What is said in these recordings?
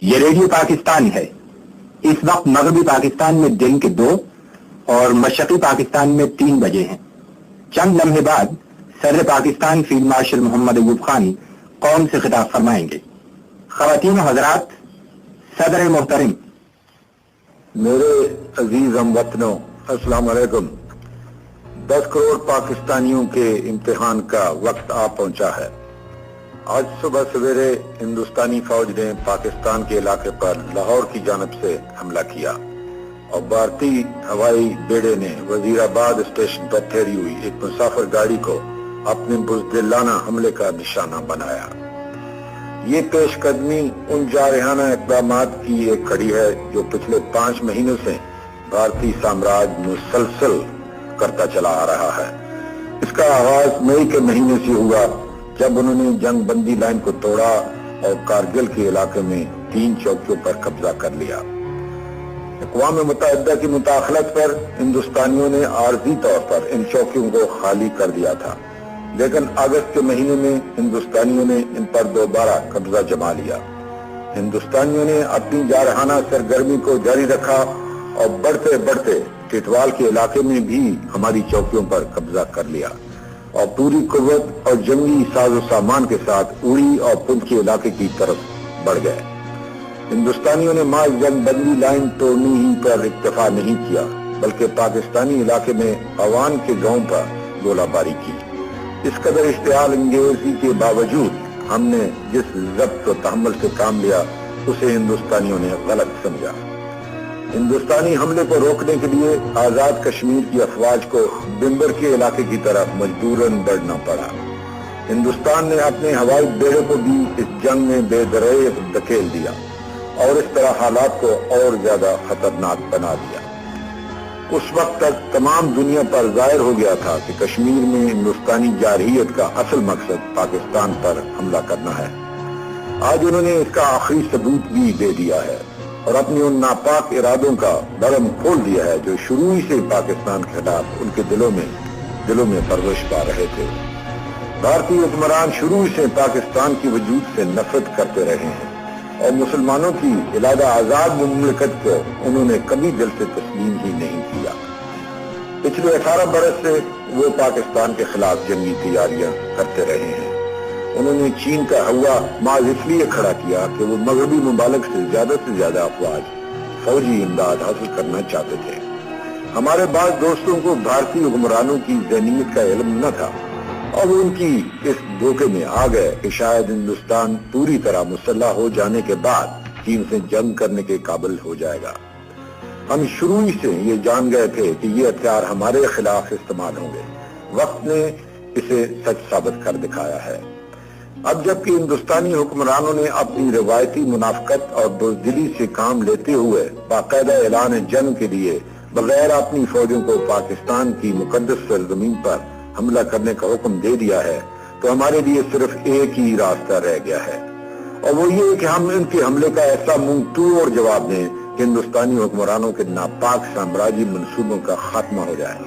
یہ ریڈیو پاکستان ہے۔ اس وقت مغربی پاکستان میں دن کے 2 اور مشرقی پاکستان میں 3 بجے ہیں۔ چند لمحے بعد صدر پاکستان فیلڈ مارشل محمد ایوب خان قوم سے خطاب فرمائیں گے۔ خواتین و حضرات، صدر محترم۔ میرے عزیز ہم وطنوں، السلام علیکم۔ 10 کروڑ پاکستانیوں کے امتحان کا وقت آ پہنچا ہے۔ آج صبح سویرے ہندوستانی فوج نے پاکستان کے علاقے پر لاہور کی جانب سے حملہ کیا اور بھارتی ہوائی بیڑے نے وزیر آباد اسٹیشن پر ٹھہری ہوئی ایک مسافر گاڑی کو اپنے بزدلانہ حملے کا نشانہ بنایا۔ یہ پیش قدمی ان جارحانہ اقدامات کی ایک کڑی ہے جو پچھلے 5 مہینوں سے بھارتی سامراج مسلسل کرتا چلا آ رہا ہے۔ اس کا آغاز مئی کے مہینے سے ہوا جب انہوں نے جنگ بندی لائن کو توڑا اور کارگل کے علاقے میں 3 چوکیوں پر قبضہ کر لیا۔ اقوام متحدہ کی مداخلت پر ہندوستانیوں نے عارضی طور پر ان چوکیوں کو خالی کر دیا تھا، لیکن اگست کے مہینے میں ہندوستانیوں نے ان پر دوبارہ قبضہ جما لیا۔ ہندوستانیوں نے اپنی جارحانہ سرگرمی کو جاری رکھا اور بڑھتے بڑھتے ٹٹوال کے علاقے میں بھی ہماری چوکیوں پر قبضہ کر لیا اور پوری قوت اور جنگی ساز و سامان کے ساتھ اڑی اور پنچ کے علاقے کی طرف بڑھ گئے۔ ہندوستانیوں نے محض جنگ بندی لائن توڑنے ہی پر اکتفا نہیں کیا، بلکہ پاکستانی علاقے میں عوام کے گاؤں پر گولہ باری کی۔ اس قدر اشتعال انگیزی کے باوجود ہم نے جس ضبط و تحمل سے کام لیا اسے ہندوستانیوں نے غلط سمجھا۔ ہندوستانی حملے کو روکنے کے لیے آزاد کشمیر کی افواج کو بمبر کے علاقے کی طرف مجبوراً بڑھنا پڑا۔ ہندوستان نے اپنے ہوائی بیڑے کو بھی اس جنگ میں بے دریغ دھکیل دیا اور اس طرح حالات کو اور زیادہ خطرناک بنا دیا۔ اس وقت تک تمام دنیا پر ظاہر ہو گیا تھا کہ کشمیر میں ہندوستانی جارحیت کا اصل مقصد پاکستان پر حملہ کرنا ہے۔ آج انہوں نے اس کا آخری ثبوت بھی دے دیا ہے اور اپنی ان ناپاک ارادوں کا برم کھول دیا ہے جو شروع ہی سے پاکستان کے خلاف ان کے دلوں میں پرورش پا رہے تھے۔ بھارتی حکمران شروع سے پاکستان کی وجود سے نفرت کرتے رہے ہیں اور مسلمانوں کی علادہ آزاد مملکت کو انہوں نے کبھی دل سے تسلیم ہی نہیں کیا۔ پچھلے 18 برس سے وہ پاکستان کے خلاف جنگی تیاریاں کرتے رہے ہیں۔ انہوں نے چین کا ہوا محض اس لیے کھڑا کیا کہ وہ مغربی ممالک سے زیادہ افواج فوجی امداد حاصل کرنا چاہتے تھے۔ ہمارے بعض دوستوں کو بھارتی حکمرانوں کی ذہنیت کا علم نہ تھا اور وہ ان کی اس دھوکے میں آ گئے کہ شاید ہندوستان پوری طرح مسلح ہو جانے کے بعد چین سے جنگ کرنے کے قابل ہو جائے گا۔ ہم شروع ہی سے یہ جان گئے تھے کہ یہ ہتھیار ہمارے خلاف استعمال ہوں گے۔ وقت نے اسے سچ ثابت کر دکھایا ہے۔ اب جبکہ ہندوستانی حکمرانوں نے اپنی روایتی منافقت اور بزدلی سے کام لیتے ہوئے باقاعدہ اعلان جنگ کے لیے بغیر اپنی فوجوں کو پاکستان کی مقدس سرزمین پر حملہ کرنے کا حکم دے دیا ہے، تو ہمارے لیے صرف ایک ہی راستہ رہ گیا ہے، اور وہ یہ کہ ہم ان کے حملے کا ایسا منہ توڑ جواب دیں کہ ہندوستانی حکمرانوں کے ناپاک سامراجی منصوبوں کا خاتمہ ہو جائے۔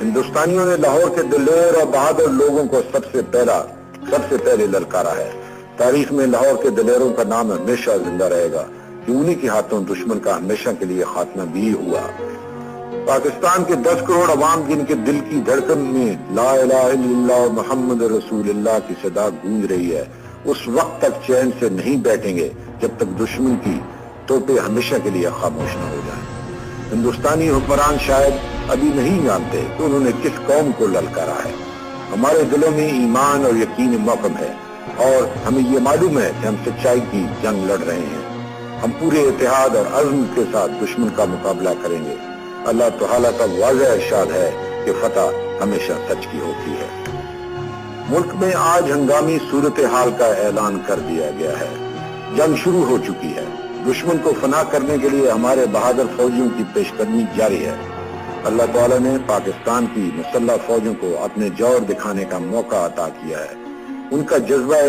ہندوستانیوں نے لاہور کے دلیر اور بہادر لوگوں کو سب سے پہلے للکارا ہے۔ تاریخ میں لاہور کے دلیروں کا نام ہمیشہ زندہ رہے گا کہ انہی کے ہاتھوں دشمن کا ہمیشہ کے لیے خاتمہ بھی ہوا۔ پاکستان کے 10 کروڑ عوام جن کے دل کی دھڑکن میں لا الہ الا اللہ محمد رسول اللہ کی صدا گونج رہی ہے، اس وقت تک چین سے نہیں بیٹھیں گے جب تک دشمن کی توپیں ہمیشہ کے لیے خاموش نہ ہو جائیں۔ ہندوستانی حکمران شاید ابھی نہیں جانتے کہ انہوں نے کس قوم کو للکارا ہے۔ ہمارے دلوں میں ایمان اور یقین محکم ہے اور ہمیں یہ معلوم ہے کہ ہم سچائی کی جنگ لڑ رہے ہیں۔ ہم پورے اتحاد اور عزم کے ساتھ دشمن کا مقابلہ کریں گے۔ اللہ تعالیٰ کا واضح ارشاد ہے کہ فتح ہمیشہ سچ کی ہوتی ہے۔ ملک میں آج ہنگامی صورتحال کا اعلان کر دیا گیا ہے۔ جنگ شروع ہو چکی ہے۔ دشمن کو فنا کرنے کے لیے ہمارے بہادر فوجیوں کی پیش قدمی جاری ہے۔ اللہ تعالیٰ نے پاکستان کی مسلح فوجوں کو اپنے جوہر دکھانے کا موقع عطا کیا ہے۔ ان کا جذبہ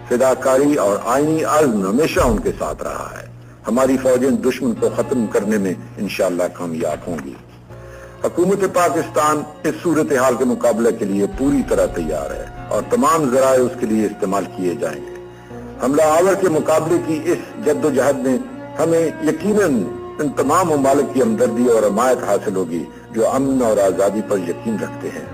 فداکاری اور آئینی عزم ہمیشہ ان کے ساتھ رہا ہے۔ ہماری فوجیں دشمن کو ختم کرنے میں انشاءاللہ کامیاب ہوں گی۔ حکومت پاکستان اس صورتحال کے مقابلے کے لیے پوری طرح تیار ہے اور تمام ذرائع اس کے لیے استعمال کیے جائیں گے۔ حملہ آور کے مقابلے کی اس جدوجہد میں ہمیں یقیناً ان تمام ممالک کی ہمدردی اور حمایت حاصل ہوگی جو امن اور آزادی پر یقین رکھتے ہیں۔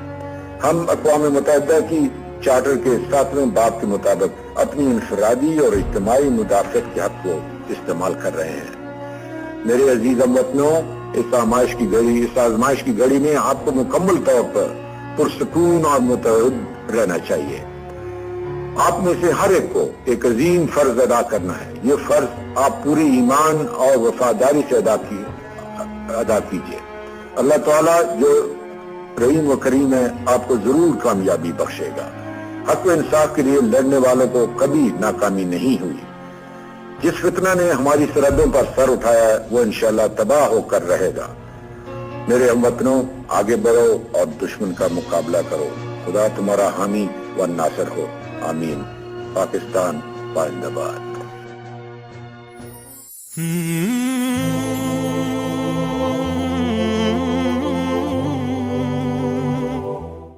ہم اقوام متحدہ کی چارٹر کے 7ویں باب کے مطابق اپنی انفرادی اور اجتماعی مدافعت کے حق کو استعمال کر رہے ہیں۔ میرے عزیز ہم وطنوں، اس آزمائش کی گھڑی میں آپ کو مکمل طور پر پرسکون اور متحد رہنا چاہیے۔ آپ میں سے ہر ایک کو ایک عظیم فرض ادا کرنا ہے۔ یہ فرض آپ پوری ایمان اور وفاداری سے ادا کیجیے۔ اللہ تعالیٰ جو رحیم و کریم ہے آپ کو ضرور کامیابی بخشے گا۔ حق و انصاف کے لیے لڑنے والوں کو کبھی ناکامی نہیں ہوئی۔ جس فتنہ نے ہماری سرحدوں پر سر اٹھایا ہے وہ انشاءاللہ تباہ ہو کر رہے گا۔ میرے ہم وطنوں، آگے بڑھو اور دشمن کا مقابلہ کرو۔ خدا تمہارا حامی و ناصر ہو، آمین۔ پاکستان زندہ باد۔